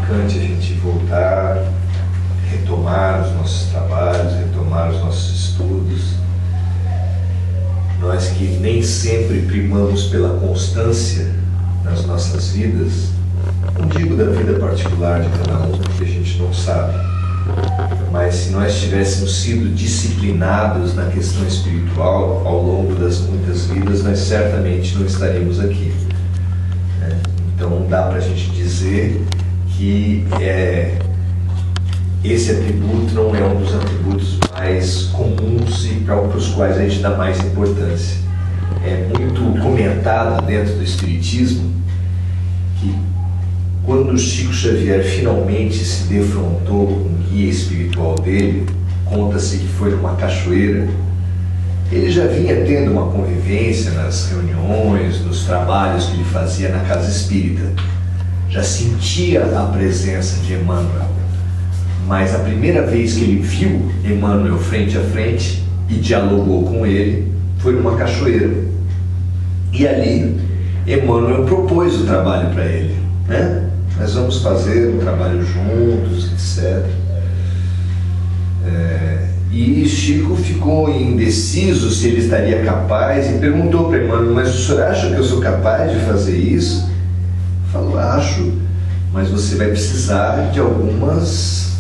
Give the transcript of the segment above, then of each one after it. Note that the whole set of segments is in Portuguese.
gratificante a gente voltar, retomar os nossos trabalhos, retomar os nossos estudos. Nós que nem sempre primamos pela constância nas nossas vidas, não digo da vida particular de cada um, porque a gente não sabe, mas se nós tivéssemos sido disciplinados na questão espiritual ao longo das muitas vidas, nós certamente não estaríamos aqui, né? Então dá para a gente dizer que esse atributo não é um dos atributos mais comuns e para os quais a gente dá mais importância. É muito comentado dentro do Espiritismo que quando Chico Xavier finalmente se defrontou com o guia espiritual dele, conta-se que foi numa cachoeira. Ele já vinha tendo uma convivência nas reuniões, nos trabalhos que ele fazia na casa espírita. Já sentia a presença de Emmanuel. Mas a primeira vez que ele viu Emmanuel frente a frente e dialogou com ele foi numa cachoeira. E ali Emmanuel propôs o trabalho para ele, né? Nós vamos fazer um trabalho juntos, etc. E Chico ficou indeciso se ele estaria capaz e perguntou para Emmanuel: mas o senhor acha que eu sou capaz de fazer isso? Falou: acho, mas você vai precisar de algumas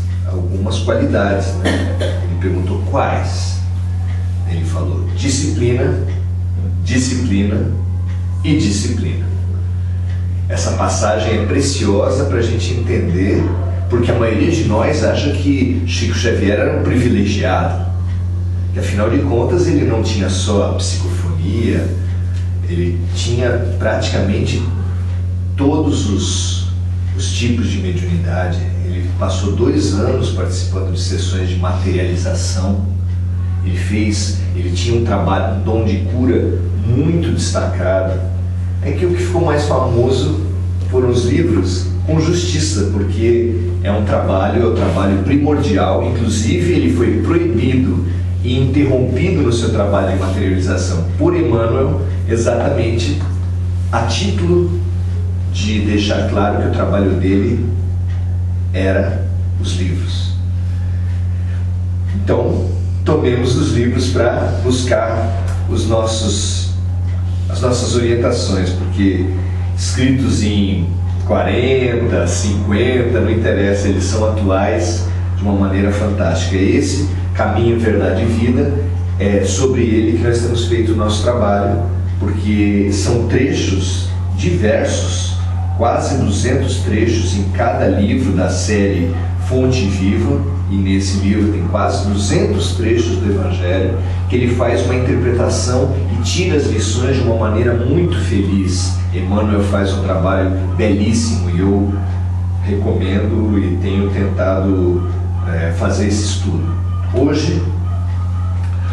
qualidades, né? Ele perguntou: quais? Ele falou: disciplina, disciplina e disciplina. Essa passagem é preciosa para a gente entender, porque a maioria de nós acha que Chico Xavier era um privilegiado, que afinal de contas ele não tinha só a psicofonia, ele tinha praticamente todos os tipos de mediunidade. Ele passou 2 anos participando de sessões de materialização. Ele tinha um trabalho, um dom de cura muito destacado. É que o que ficou mais famoso foram os livros com justiça, porque é um trabalho primordial. Inclusive ele foi proibido e interrompido no seu trabalho de materialização por Emmanuel, exatamente a título de deixar claro que o trabalho dele era os livros. Então, tomemos os livros para buscar as nossas orientações, porque escritos em 40, 50, não interessa, eles são atuais de uma maneira fantástica. Esse Caminho, Verdade e Vida, é sobre ele que nós temos feito o nosso trabalho, porque são trechos diversos, quase 200 trechos em cada livro da série Fonte Viva, e nesse livro tem quase 200 trechos do Evangelho, que ele faz uma interpretação e tira as lições de uma maneira muito feliz. Emmanuel faz um trabalho belíssimo e eu recomendo e tenho tentado fazer esse estudo. Hoje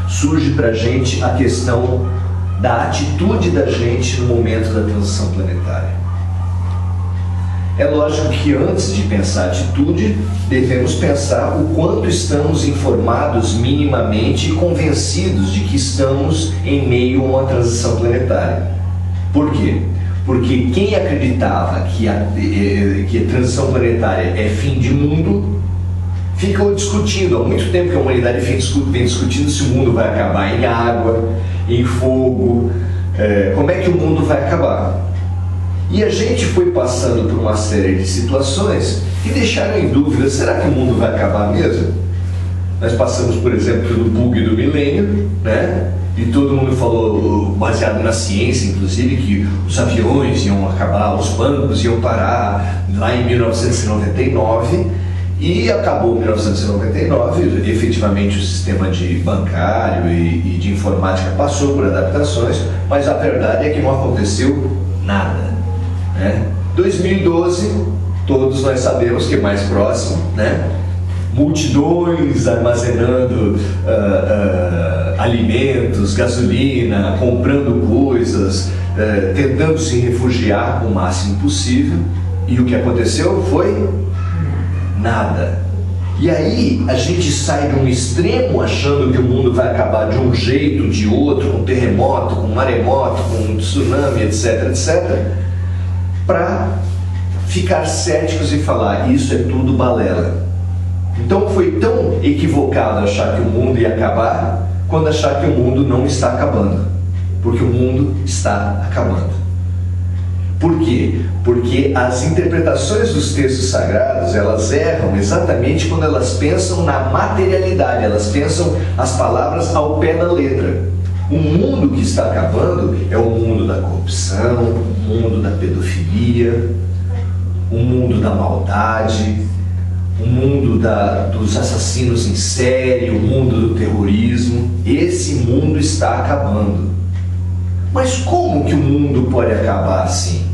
surge para a gente a questão da atitude da gente no momento da transição planetária. É lógico que antes de pensar atitude, devemos pensar o quanto estamos informados minimamente e convencidos de que estamos em meio a uma transição planetária. Por quê? Porque quem acreditava que a transição planetária é fim de mundo, ficou discutindo há muito tempo que a humanidade vem discutindo se o mundo vai acabar em água, em fogo, como é que o mundo vai acabar. E a gente foi passando por uma série de situações que deixaram em dúvida: será que o mundo vai acabar mesmo? Nós passamos, por exemplo, pelo bug do milênio, né? E todo mundo falou, baseado na ciência, inclusive, que os aviões iam acabar, os bancos iam parar lá em 1999, e acabou 1999, efetivamente o sistema bancário e de informática passou por adaptações, mas a verdade é que não aconteceu nada. 2012, todos nós sabemos que é mais próximo, né? Multidões armazenando alimentos, gasolina, comprando coisas, tentando se refugiar o máximo possível. E o que aconteceu foi nada. E aí a gente sai de um extremo achando que o mundo vai acabar de um jeito, de outro, com terremoto, com maremoto, com tsunami, etc, etc, para ficar céticos e falar: isso é tudo balela. Então foi tão equivocado achar que o mundo ia acabar, quando achar que o mundo não está acabando, porque o mundo está acabando. Por quê? Porque as interpretações dos textos sagrados, elas erram exatamente quando elas pensam na materialidade, elas pensam as palavras ao pé da letra. O mundo que está acabando é o mundo da corrupção, o mundo da pedofilia, o mundo da maldade, o mundo dos assassinos em série, o mundo do terrorismo. Esse mundo está acabando. Mas como que o mundo pode acabar assim?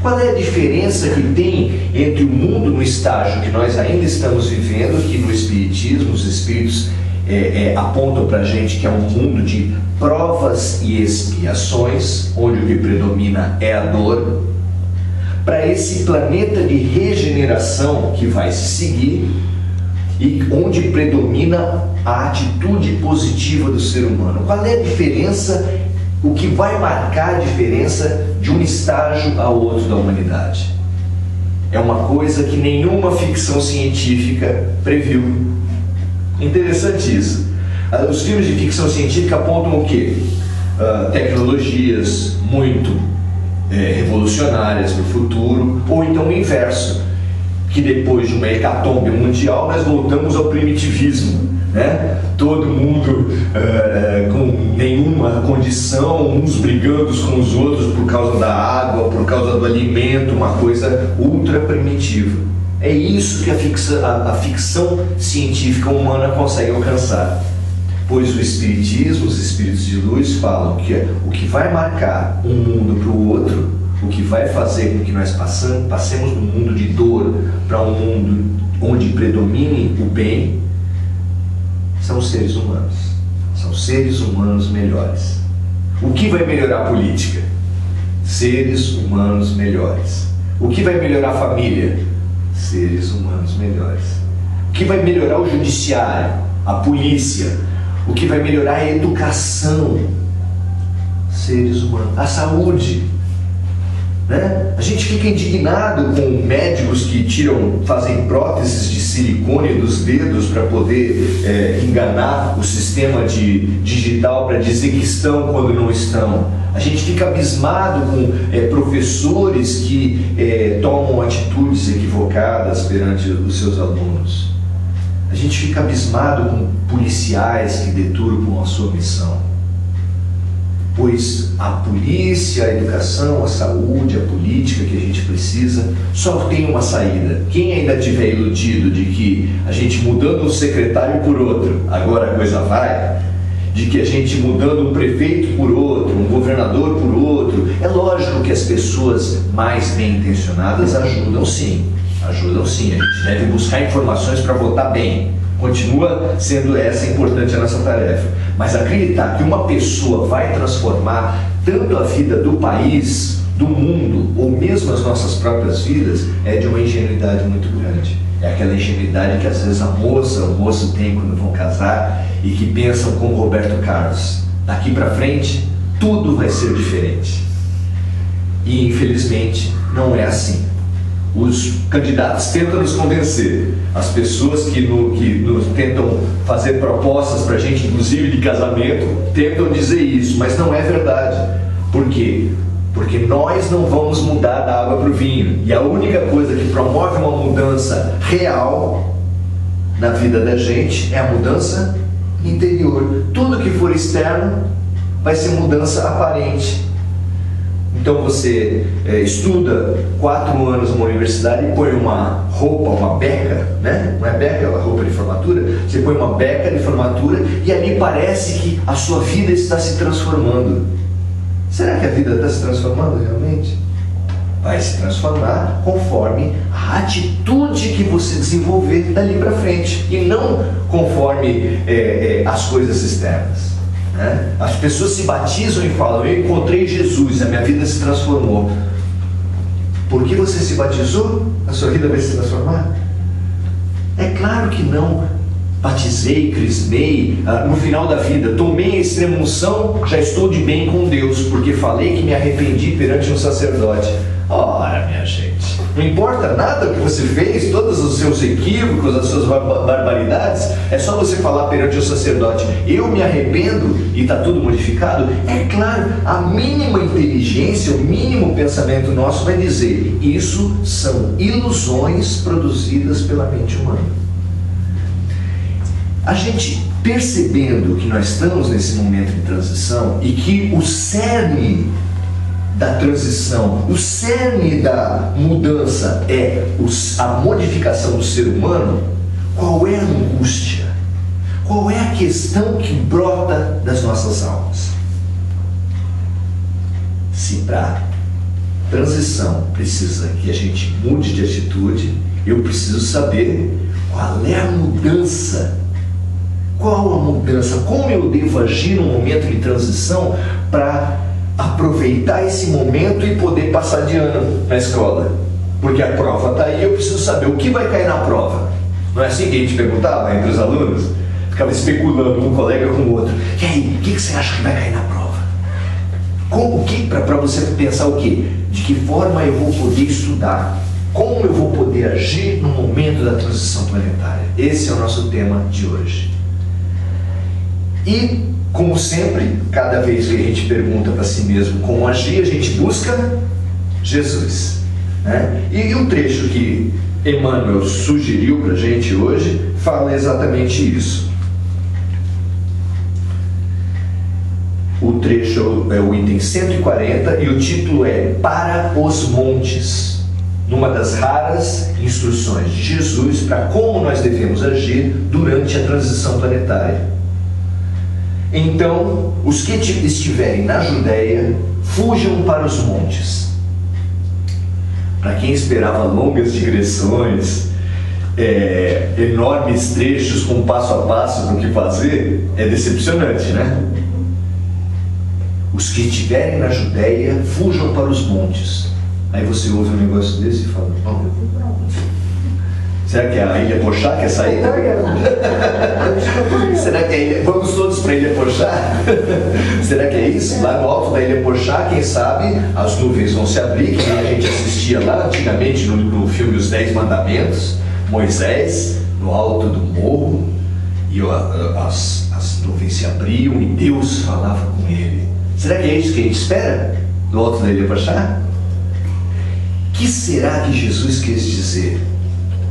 Qual é a diferença que tem entre o mundo no estágio que nós ainda estamos vivendo, que no Espiritismo os Espíritos apontam para a gente que é um mundo de provas e expiações, onde o que predomina é a dor, para esse planeta de regeneração que vai se seguir e onde predomina a atitude positiva do ser humano? Qual é a diferença, o que vai marcar a diferença de um estágio ao outro da humanidade? É uma coisa que nenhuma ficção científica previu. Interessante isso. Os filmes de ficção científica apontam o quê? Tecnologias muito revolucionárias no futuro, ou então o inverso, que depois de uma hecatombe mundial nós voltamos ao primitivismo, né? Todo mundo com nenhuma condição, uns brigando com os outros por causa da água, por causa do alimento, uma coisa ultra primitiva. É isso que a ficção científica humana consegue alcançar. Pois o Espiritismo, os Espíritos de Luz falam que o que vai marcar um mundo para o outro, o que vai fazer com que nós passemos de um mundo de dor para um mundo onde predomine o bem, são os seres humanos. São seres humanos melhores. O que vai melhorar a política? Seres humanos melhores. O que vai melhorar a família? Seres humanos melhores. O que vai melhorar o judiciário? A polícia? O que vai melhorar a educação? Seres humanos. A saúde, né? A gente fica indignado com médicos que fazem próteses de silicone dos dedos para poder enganar o sistema digital para dizer que estão quando não estão. A gente fica abismado com professores que tomam atitudes equivocadas perante os seus alunos. A gente fica abismado com policiais que deturpam a sua missão. Pois a polícia, a educação, a saúde, a política que a gente precisa, só tem uma saída. Quem ainda estiver iludido de que a gente mudando um secretário por outro, agora a coisa vai, de que a gente mudando um prefeito por outro, um governador por outro, é lógico que as pessoas mais bem intencionadas ajudam sim. Ajudam sim, a gente deve buscar informações para votar bem. Continua sendo essa importante a nossa tarefa. Mas acreditar que uma pessoa vai transformar tanto a vida do país, do mundo, ou mesmo as nossas próprias vidas, é de uma ingenuidade muito grande. É aquela ingenuidade que às vezes a moça, o moço tem quando vão casar e que pensam como Roberto Carlos. Daqui para frente, tudo vai ser diferente. E infelizmente não é assim. Os candidatos tentam nos convencer, as pessoas que nos tentam fazer propostas para a gente, inclusive de casamento, tentam dizer isso, mas não é verdade. Por quê? Porque nós não vamos mudar da água para o vinho. E a única coisa que promove uma mudança real na vida da gente é a mudança interior. Tudo que for externo vai ser mudança aparente. Então você estuda 4 anos numa universidade e põe uma roupa, uma beca, né? Não é beca, é uma roupa de formatura. Você põe uma beca de formatura e ali parece que a sua vida está se transformando. Será que a vida está se transformando realmente? Vai se transformar conforme a atitude que você desenvolver dali para frente e não conforme as coisas externas. As pessoas se batizam e falam: eu encontrei Jesus, a minha vida se transformou. Por que você se batizou? A sua vida vai se transformar? É claro que não. batizei, crismei, no final da vida, tomei a extrema-unção, já estou de bem com Deus, porque falei que me arrependi perante um sacerdote. Ora, minha gente, não importa nada o que você fez, todos os seus equívocos, as suas barbaridades, é só você falar perante o sacerdote, eu me arrependo e está tudo modificado. É claro, a mínima inteligência, o mínimo pensamento nosso vai dizer, isso são ilusões produzidas pela mente humana. A gente percebendo que nós estamos nesse momento de transição e que o cerne da transição, o cerne da mudança é a modificação do ser humano, qual é a angústia? Qual é a questão que brota das nossas almas? Se para transição precisa que a gente mude de atitude, eu preciso saber qual é a mudança. Qual a mudança? Como eu devo agir no momento de transição para aproveitar esse momento e poder passar de ano na escola? Porque a prova está aí, eu preciso saber o que vai cair na prova. Não é assim que a gente perguntava entre os alunos? Ficava especulando um colega com o outro. E aí, o que você acha que vai cair na prova? Para você pensar o quê? De que forma eu vou poder estudar? Como eu vou poder agir no momento da transição planetária? Esse é o nosso tema de hoje. E, como sempre, cada vez que a gente pergunta para si mesmo como agir, a gente busca Jesus, né? E o trecho que Emmanuel sugeriu para a gente hoje fala exatamente isso. O trecho é o item 140 e o título é Para os Montes, numa das raras instruções de Jesus para como nós devemos agir durante a transição planetária. Então, os que estiverem na Judéia, fujam para os montes. Para quem esperava longas digressões, enormes trechos com passo a passo do que fazer, é decepcionante, né? Os que estiverem na Judéia, fujam para os montes. Aí você ouve um negócio desse e fala, será que a Ilha Pochá quer sair? Será que é vamos todos para a Ilha Pochá? Será que é isso? Lá no alto da Ilha Pochá, quem sabe, as nuvens vão se abrir, que a gente assistia lá antigamente no filme Os 10 Mandamentos, Moisés no alto do morro, e as nuvens se abriam e Deus falava com ele. Será que é isso que a gente espera do alto da Ilha Pochá? O que será que Jesus quis dizer?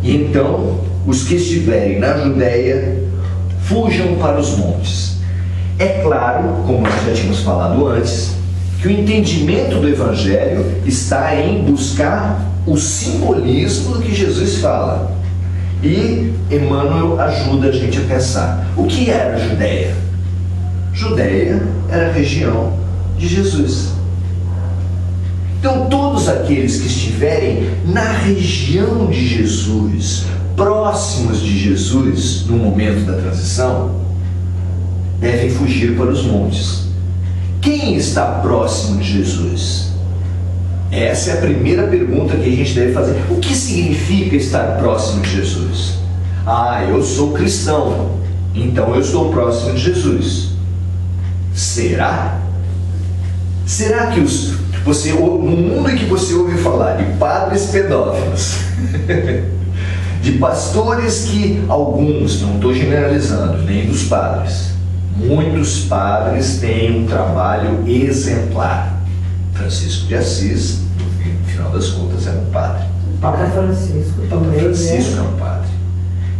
E então, os que estiverem na Judéia, fujam para os montes. É claro, como nós já tínhamos falado antes, que o entendimento do Evangelho está em buscar o simbolismo do que Jesus fala. E Emmanuel ajuda a gente a pensar. O que era a Judéia? Judéia era a região de Jesus. Então, todos aqueles que estiverem na região de Jesus, próximos de Jesus, no momento da transição, devem fugir para os montes. Quem está próximo de Jesus? Essa é a primeira pergunta que a gente deve fazer. O que significa estar próximo de Jesus? Eu sou cristão, então eu estou próximo de Jesus. Será? Será que no mundo em que você ouve falar de padres pedófilos, de pastores que alguns, não estou generalizando, nem dos padres, muitos padres têm um trabalho exemplar. Francisco de Assis, no final das contas, era um padre. Papa Francisco também. Papa Francisco é um padre.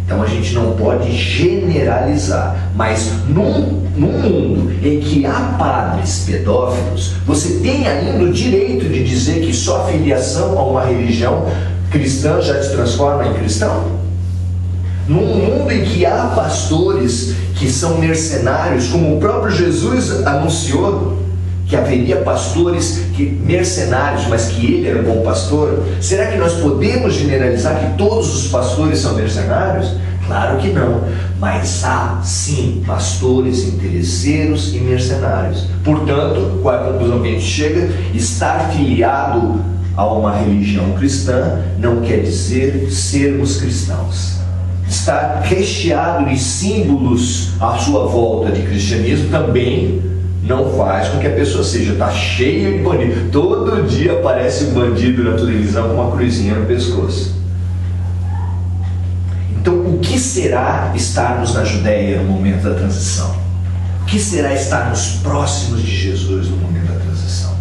Então a gente não pode generalizar, mas num mundo em que há padres pedófilos, você tem ainda o direito de dizer que só a filiação a uma religião cristã já te transforma em cristão? Num mundo em que há pastores que são mercenários, como o próprio Jesus anunciou que haveria pastores mercenários, mas que ele era um bom pastor, será que nós podemos generalizar que todos os pastores são mercenários? Claro que não, mas há sim pastores interesseiros e mercenários. Portanto, qual é a conclusão que a gente chega? Estar filiado a uma religião cristã não quer dizer sermos cristãos. estar recheado de símbolos à sua volta de cristianismo também não faz com que a pessoa está cheia de bandido. Todo dia aparece um bandido na televisão com uma cruzinha no pescoço. Então, o que será estarmos na Judéia no momento da transição? O que será estarmos próximos de Jesus no momento da transição?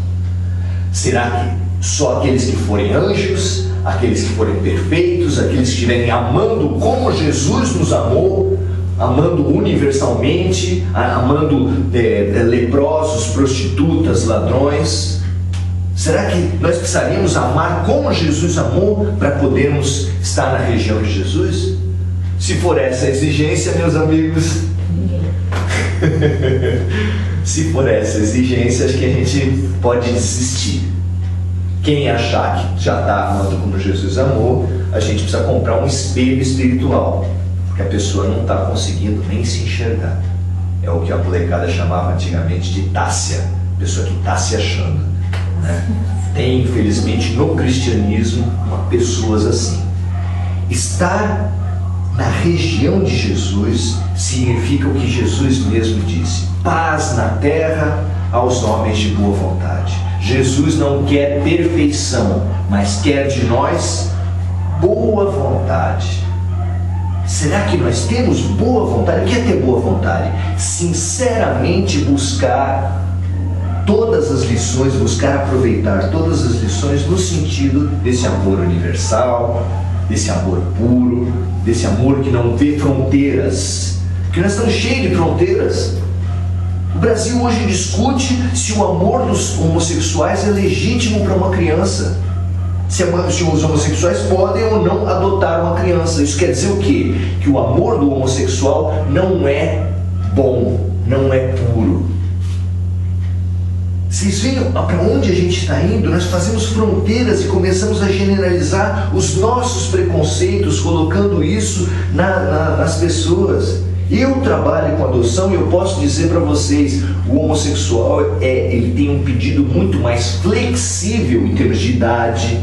Será que só aqueles que forem anjos, aqueles que forem perfeitos, aqueles que estiverem amando como Jesus nos amou, amando universalmente, amando leprosos, prostitutas, ladrões? Será que nós precisaríamos amar como Jesus amou para podermos estar na região de Jesus? Se for essa a exigência, meus amigos, se for essa a exigência, acho que a gente pode desistir. Quem achar que já está amando como Jesus amou, a gente precisa comprar um espelho espiritual, porque a pessoa não está conseguindo nem se enxergar. É o que a molecada chamava antigamente de Tássia, pessoa que está se achando, né? Tem, infelizmente, no cristianismo, pessoas assim. Estar na região de Jesus significa o que Jesus mesmo disse: paz na terra aos homens de boa vontade. Jesus não quer perfeição, mas quer de nós boa vontade. Será que nós temos boa vontade? O que é ter boa vontade? Sinceramente buscar todas as lições, buscar aproveitar todas as lições no sentido desse amor universal, desse amor puro, desse amor que não vê fronteiras, porque nós estamos cheios de fronteiras. O Brasil hoje discute se o amor dos homossexuais é legítimo para uma criança, se os homossexuais podem ou não adotar uma criança. Isso quer dizer o quê? Que o amor do homossexual não é bom, não é puro. Vocês veem para onde a gente está indo? Nós fazemos fronteiras e começamos a generalizar os nossos preconceitos, colocando isso nas pessoas. Eu trabalho com adoção e eu posso dizer para vocês, o homossexual ele tem um pedido muito mais flexível em termos de idade,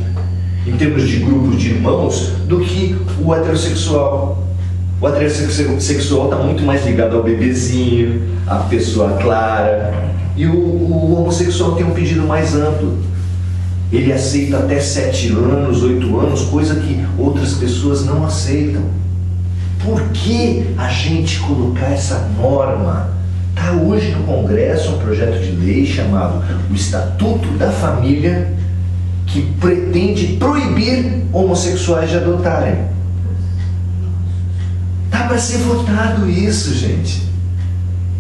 em termos de grupos de irmãos, do que o heterossexual. O heterossexual está muito mais ligado ao bebezinho, à pessoa clara, e o homossexual tem um pedido mais amplo. Ele aceita até 7 anos, 8 anos, coisa que outras pessoas não aceitam. Por que a gente colocar essa norma? Está hoje no Congresso um projeto de lei chamado o Estatuto da Família, que pretende proibir homossexuais de adotarem. Está para ser votado isso, gente.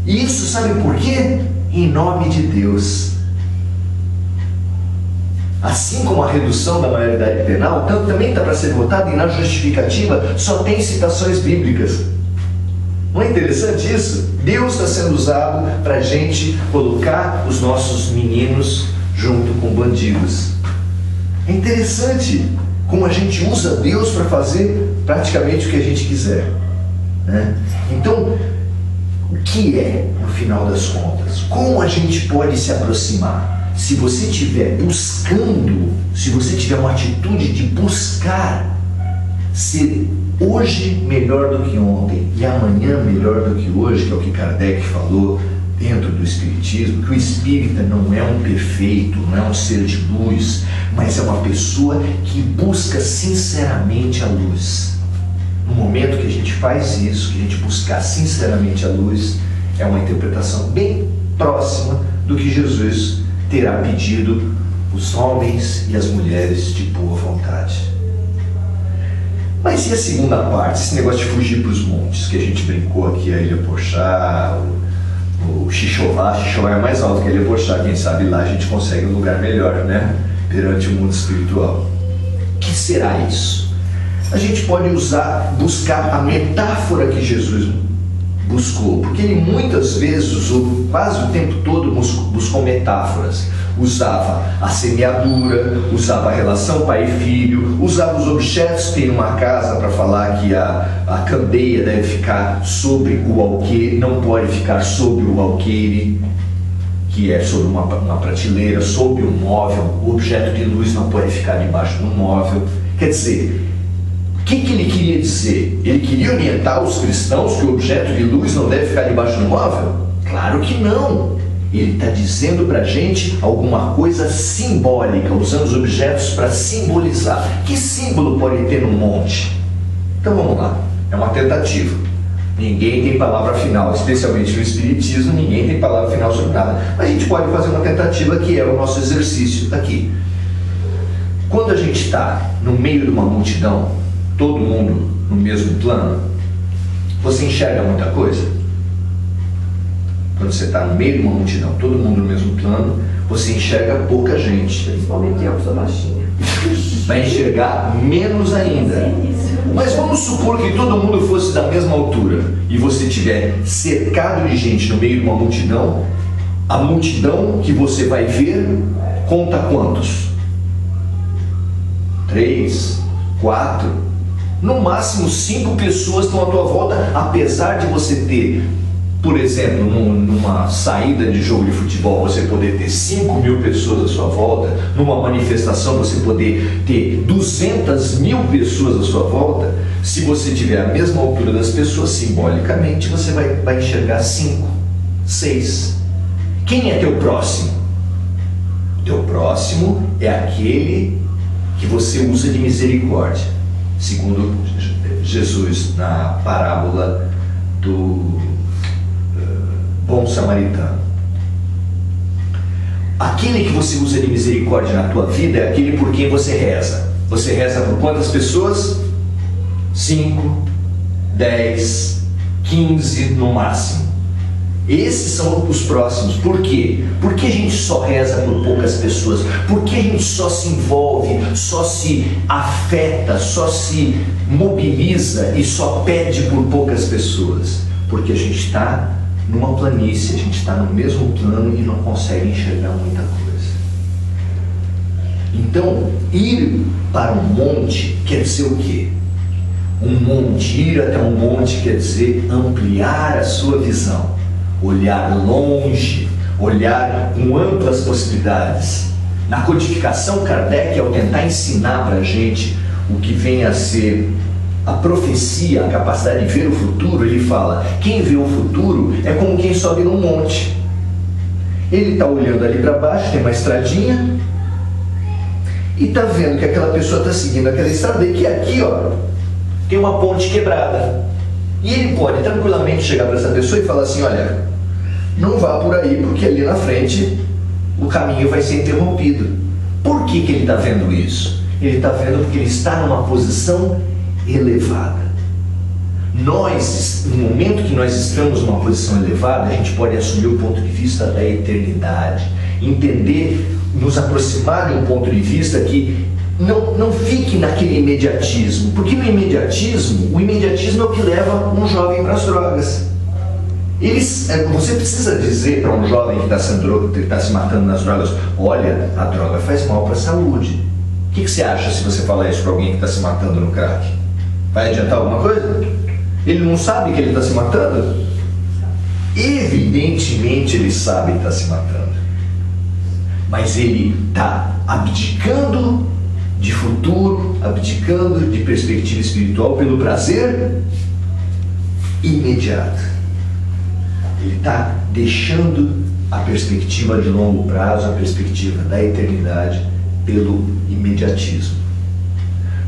Isso, sabe por quê? Em nome de Deus. Assim como a redução da maioridade penal, também está para ser votado, e na justificativa só tem citações bíblicas. Não é interessante isso? Deus está sendo usado para a gente colocar os nossos meninos junto com bandidos. É interessante como a gente usa Deus para fazer praticamente o que a gente quiser, né? Então, o que é, no final das contas? Como a gente pode se aproximar? Se você estiver buscando, se você tiver uma atitude de buscar ser hoje melhor do que ontem e amanhã melhor do que hoje, que é o que Kardec falou dentro do Espiritismo, que o espírita não é um perfeito, não é um ser de luz, mas é uma pessoa que busca sinceramente a luz. No momento que a gente faz isso, que a gente buscar sinceramente a luz, é uma interpretação bem próxima do que Jesus terá pedido os homens e as mulheres de boa vontade. Mas e a segunda parte, esse negócio de fugir para os montes, que a gente brincou aqui, a Ilha Porchá, o Xixová é mais alto que a Ilha Porchá, quem sabe lá a gente consegue um lugar melhor, né, perante o mundo espiritual. O que será isso? A gente pode buscar a metáfora que Jesus buscou, porque ele muitas vezes usou, quase o tempo todo buscou metáforas. Usava a semeadura, usava a relação pai e filho, usava os objetos que tem numa casa para falar que a candeia deve ficar sobre o alqueire, não pode ficar sobre o alqueire, que é sobre uma prateleira, sobre um móvel. O objeto de luz não pode ficar debaixo do móvel. Quer dizer, o que ele queria dizer? Ele queria orientar os cristãos que o objeto de luz não deve ficar debaixo do móvel? Claro que não. Ele está dizendo para a gente alguma coisa simbólica, usando os objetos para simbolizar. Que símbolo pode ter num monte? Então vamos lá, é uma tentativa. Ninguém tem palavra final, especialmente no Espiritismo, ninguém tem palavra final sobre nada. Mas a gente pode fazer uma tentativa, que é o nosso exercício aqui. Quando a gente está no meio de uma multidão, todo mundo no mesmo plano, você enxerga muita coisa? Quando você está no meio de uma multidão, todo mundo no mesmo plano, você enxerga pouca gente. Principalmente eu que sou baixinha. Vai enxergar menos ainda. Mas vamos supor que todo mundo fosse da mesma altura e você estiver cercado de gente no meio de uma multidão. A multidão que você vai ver conta quantos? 3, 4, no máximo 5 pessoas estão à tua volta, apesar de você ter, por exemplo, numa saída de jogo de futebol, você poder ter 5.000 pessoas à sua volta, numa manifestação você poder ter 200.000 pessoas à sua volta. Se você tiver a mesma altura das pessoas, simbolicamente, você vai enxergar 5, 6. Quem é teu próximo? Teu próximo é aquele que você usa de misericórdia, segundo Jesus na parábola do bom samaritano. Aquele que você usa de misericórdia na tua vida é aquele por quem você reza. Você reza por quantas pessoas? 5, 10, 15 no máximo. Esses são os próximos. Por quê? Por que a gente só reza por poucas pessoas? Por que a gente só se envolve, só se afeta, só se mobiliza e só pede por poucas pessoas? Porque a gente está numa planície, a gente está no mesmo plano e não consegue enxergar muita coisa. Então, ir para um monte quer dizer o quê? Um monte, ir até um monte quer dizer ampliar a sua visão, olhar longe, olhar com amplas possibilidades. Na codificação, Kardec, ao tentar ensinar para a gente o que vem a ser a profecia, a capacidade de ver o futuro, ele fala: quem vê o futuro é como quem sobe num monte. Ele está olhando ali para baixo, tem uma estradinha, e está vendo que aquela pessoa está seguindo aquela estrada e que aqui, ó, tem uma ponte quebrada. E ele pode tranquilamente chegar para essa pessoa e falar assim: olha, não vá por aí, porque ali na frente o caminho vai ser interrompido. Por que ele está vendo isso? Ele está vendo porque ele está numa posição elevada. Nós, no momento que nós estamos numa posição elevada, a gente pode assumir o ponto de vista da eternidade, entender, nos aproximar de um ponto de vista que não fique naquele imediatismo, porque o imediatismo é o que leva um jovem para as drogas. Você precisa dizer para um jovem que está se matando nas drogas: olha, a droga faz mal para a saúde. O que você acha se você falar isso para alguém que está se matando no crack? Vai adiantar alguma coisa? Ele não sabe que ele está se matando? Evidentemente ele sabe que está se matando. Mas ele está abdicando de futuro, abdicando de perspectiva espiritual pelo prazer imediato. Ele está deixando a perspectiva de longo prazo, a perspectiva da eternidade, pelo imediatismo.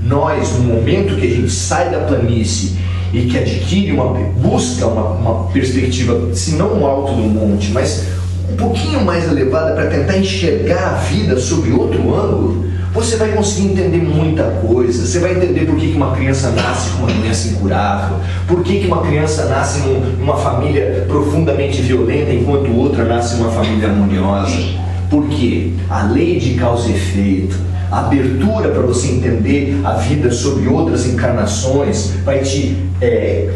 Nós, no momento que a gente sai da planície e que adquire busca uma perspectiva, se não no alto do monte, mas um pouquinho mais elevada, para tentar enxergar a vida sob outro ângulo, você vai conseguir entender muita coisa. Você vai entender por que uma criança nasce com uma doença incurável, por que uma criança nasce numa família profundamente violenta, enquanto outra nasce numa família harmoniosa. Por quê? A lei de causa e efeito, a abertura para você entender a vida sob outras encarnações, vai te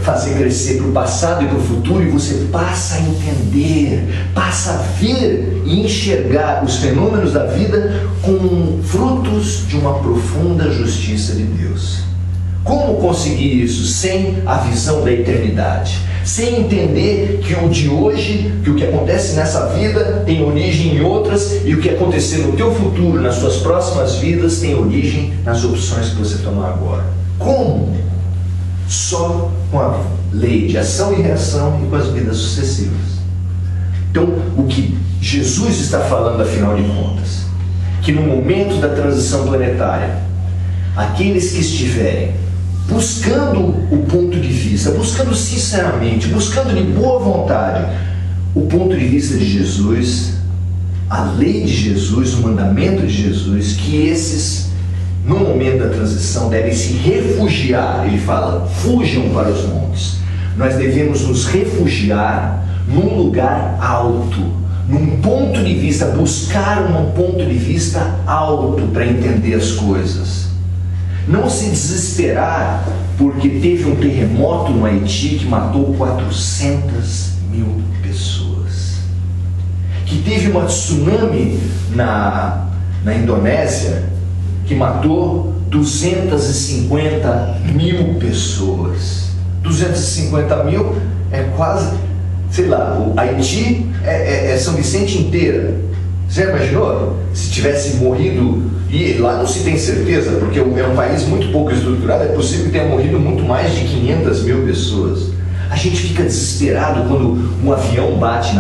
fazer crescer para o passado e para o futuro, e você passa a entender, passa a ver e enxergar os fenômenos da vida como frutos de uma profunda justiça de Deus. Como conseguir isso sem a visão da eternidade? Sem entender que o de hoje, que o que acontece nessa vida tem origem em outras, e o que acontecer no teu futuro, nas suas próximas vidas, tem origem nas opções que você tomar agora. Como? Só com a lei de ação e reação e com as vidas sucessivas. Então, o que Jesus está falando, afinal de contas, que no momento da transição planetária, aqueles que estiverem buscando o ponto de vista, buscando sinceramente, buscando de boa vontade o ponto de vista de Jesus, a lei de Jesus, o mandamento de Jesus, que esses, no momento da transição, devem se refugiar. Ele fala, fujam para os montes. Nós devemos nos refugiar num lugar alto, num ponto de vista, buscar um ponto de vista alto para entender as coisas. Não se desesperar porque teve um terremoto no Haiti que matou 400 mil pessoas. Que teve uma tsunami na Indonésia que matou 250 mil pessoas. 250 mil é quase, sei lá, o Haiti é São Vicente inteira. Você imaginou? Se tivesse morrido, e lá não se tem certeza, porque é um país muito pouco estruturado, é possível que tenha morrido muito mais de 500 mil pessoas. A gente fica desesperado quando um avião bateu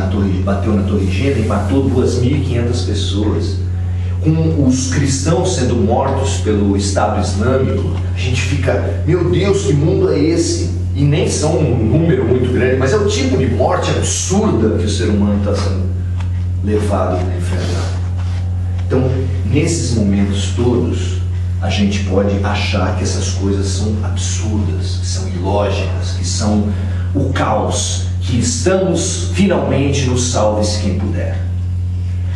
na Torre Gêmea e matou 2.500 pessoas. Com os cristãos sendo mortos pelo Estado Islâmico, a gente fica, meu Deus, que mundo é esse? E nem são um número muito grande, mas é o tipo de morte absurda que o ser humano está sendo levado a enfrentar. Então, nesses momentos todos, a gente pode achar que essas coisas são absurdas, que são ilógicas, que são o caos, que estamos finalmente no salve-se quem puder.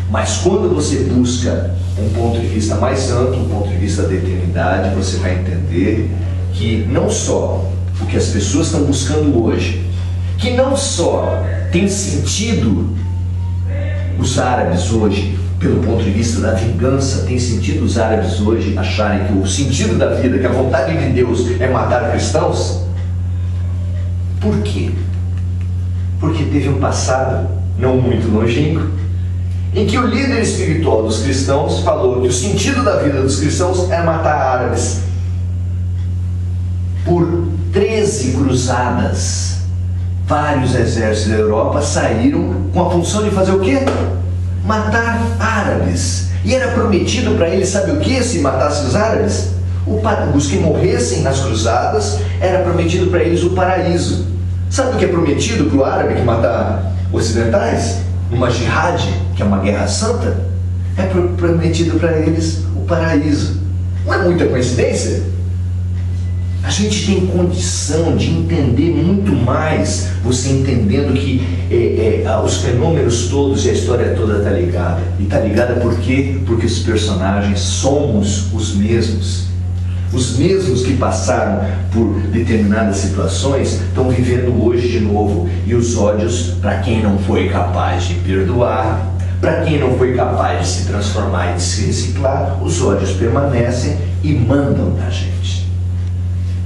Mas quando você busca um ponto de vista mais amplo, um ponto de vista da eternidade, você vai entender que não só o que as pessoas estão buscando hoje, que não só tem sentido os árabes hoje, pelo ponto de vista da vingança, tem sentido os árabes hoje acharem que o sentido da vida, que a vontade de Deus é matar cristãos? Por quê? Porque teve um passado, não muito longínquo, em que o líder espiritual dos cristãos falou que o sentido da vida dos cristãos é matar árabes. Por 13 cruzadas, vários exércitos da Europa saíram com a função de fazer o quê? Matar árabes. E era prometido para eles, sabe o que? Se matasse os árabes, os que morressem nas cruzadas, era prometido para eles o paraíso. Sabe o que é prometido para o árabe que mata ocidentais? Uma jihad, que é uma guerra santa, é prometido para eles o paraíso. Não é muita coincidência? A gente tem condição de entender muito mais, você entendendo que os fenômenos todos e a história toda está ligada. E está ligada por quê? Porque os personagens somos os mesmos. Os mesmos que passaram por determinadas situações estão vivendo hoje de novo. E os ódios, para quem não foi capaz de perdoar, para quem não foi capaz de se transformar e de se reciclar, os ódios permanecem e mandam na gente.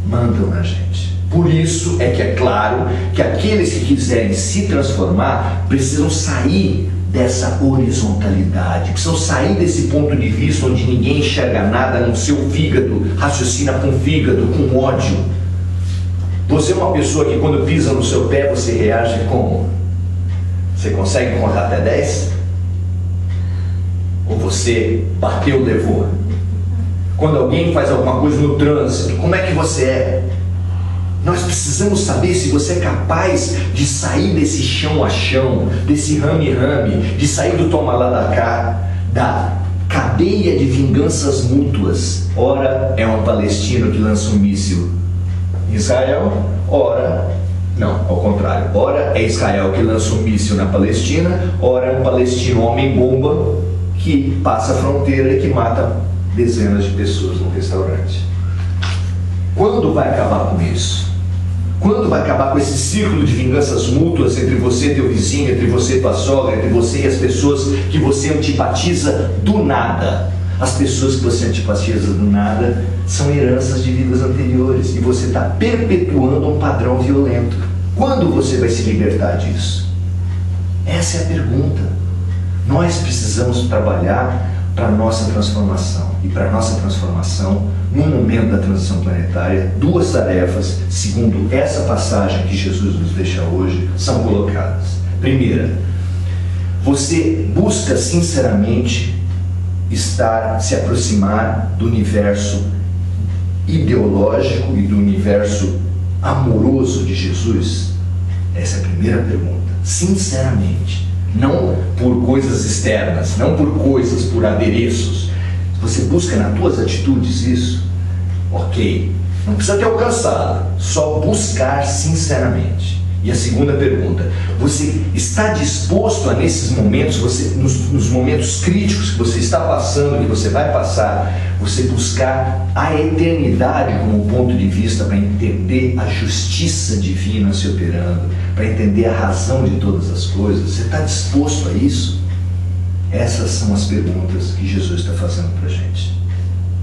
Mandam na gente. Por isso é que é claro que aqueles que quiserem se transformar precisam sair dessa horizontalidade, precisam sair desse ponto de vista onde ninguém enxerga nada no seu fígado, raciocina com fígado, com ódio. Você é uma pessoa que quando pisa no seu pé você reage como? Você consegue contar até 10? Ou você bateu, levou? Quando alguém faz alguma coisa no trânsito, como é que você é? Nós precisamos saber se você é capaz de sair desse chão a chão, desse rame-rame, de sair do toma lá da cá, da cadeia de vinganças mútuas. Ora é um palestino que lança um míssil em Israel, ora, não, ao contrário, ora é Israel que lança um míssil na Palestina, ora é um palestino homem-bomba que passa a fronteira e que mata dezenas de pessoas num restaurante. Quando vai acabar com isso? Quando vai acabar com esse círculo de vinganças mútuas entre você e teu vizinho, entre você e tua sogra, entre você e as pessoas que você antipatiza do nada? As pessoas que você antipatiza do nada são heranças de vidas anteriores e você está perpetuando um padrão violento. Quando você vai se libertar disso? Essa é a pergunta. Nós precisamos trabalhar para a nossa transformação. E para a nossa transformação, no momento da transição planetária, duas tarefas, segundo essa passagem que Jesus nos deixa hoje, são colocadas. Primeira, você busca sinceramente se aproximar do universo ideológico e do universo amoroso de Jesus? Essa é a primeira pergunta. Sinceramente, não por coisas externas, não por coisas, por adereços. Você busca nas tuas atitudes isso? Ok, não precisa ter alcançado, só buscar sinceramente. E a segunda pergunta, você está disposto a nesses momentos, nos momentos críticos que você está passando, que você vai passar, você buscar a eternidade como ponto de vista para entender a justiça divina se operando, para entender a razão de todas as coisas? Você está disposto a isso? Essas são as perguntas que Jesus está fazendo para a gente.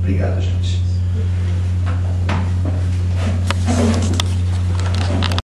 Obrigado, gente.